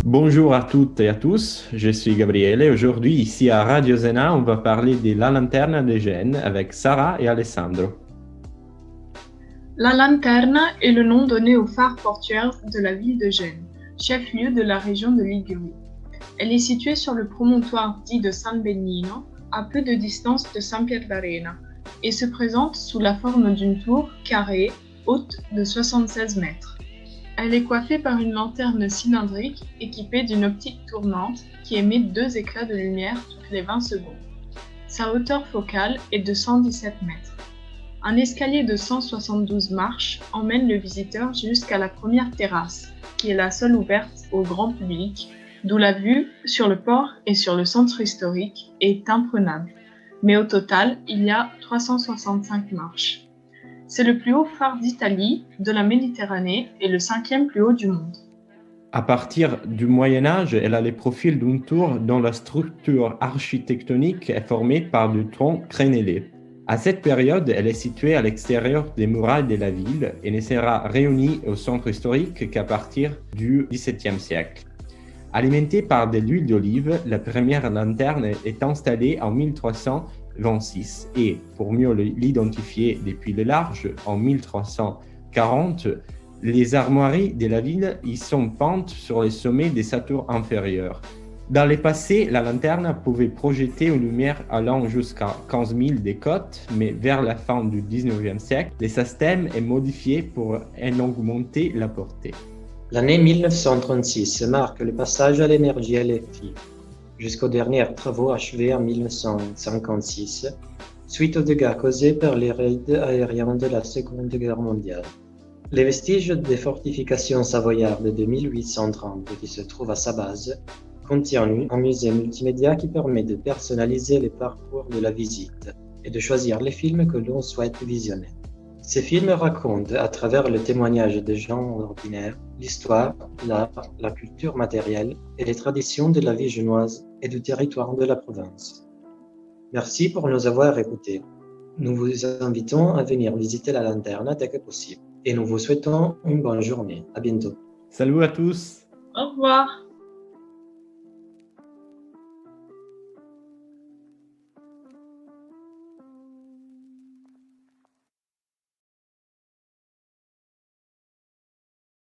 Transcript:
Bonjour à toutes et à tous, je suis Gabriele et aujourd'hui ici à Radio Zena on va parler de La Lanterna de Gênes avec Sarah et Alessandro. La Lanterna est le nom donné au phare portuaire de la ville de Gênes, chef-lieu de la région de Ligurie. Elle est située sur le promontoire dit de San Bennino, à peu de distance de San Pierdarena, et se présente sous la forme d'une tour carrée haute de 76 mètres. Elle est coiffée par une lanterne cylindrique équipée d'une optique tournante qui émet 2 éclats de lumière toutes les 20 secondes. Sa hauteur focale est de 117 mètres. Un escalier de 172 marches emmène le visiteur jusqu'à la première terrasse, qui est la seule ouverte au grand public, d'où la vue sur le port et sur le centre historique est imprenable. Mais au total, il y a 365 marches. C'est le plus haut phare d'Italie, de la Méditerranée et le 5e plus haut du monde. À partir du Moyen Âge, elle a le profil d'une tour dont la structure architectonique est formée par du tronc crénelé. À cette période, elle est située à l'extérieur des murailles de la ville et ne sera réunie au centre historique qu'à partir du XVIIe siècle. Alimentée par de l'huile d'olive, la première lanterne est installée en 1326 et, pour mieux l'identifier depuis le large, en 1340, les armoiries de la ville y sont peintes sur les sommets des sa tour inférieure. Dans le passé, la lanterne pouvait projeter une lumière allant jusqu'à 15 000 des côtes, mais vers la fin du 19e siècle, le système est modifié pour en augmenter la portée. L'année 1936 marque le passage à l'énergie électrique, jusqu'aux derniers travaux achevés en 1956, suite aux dégâts causés par les raids aériens de la Seconde Guerre mondiale. Les vestiges des fortifications savoyardes de 1830 qui se trouvent à sa base contiennent un musée multimédia qui permet de personnaliser les parcours de la visite et de choisir les films que l'on souhaite visionner. Ces films racontent, à travers le témoignage des gens ordinaires, l'histoire, l'art, la culture matérielle et les traditions de la vie génoise et du territoire de la province. Merci pour nous avoir écoutés. Nous vous invitons à venir visiter la lanterne dès que possible et nous vous souhaitons une bonne journée. À bientôt. Salut à tous! Au revoir!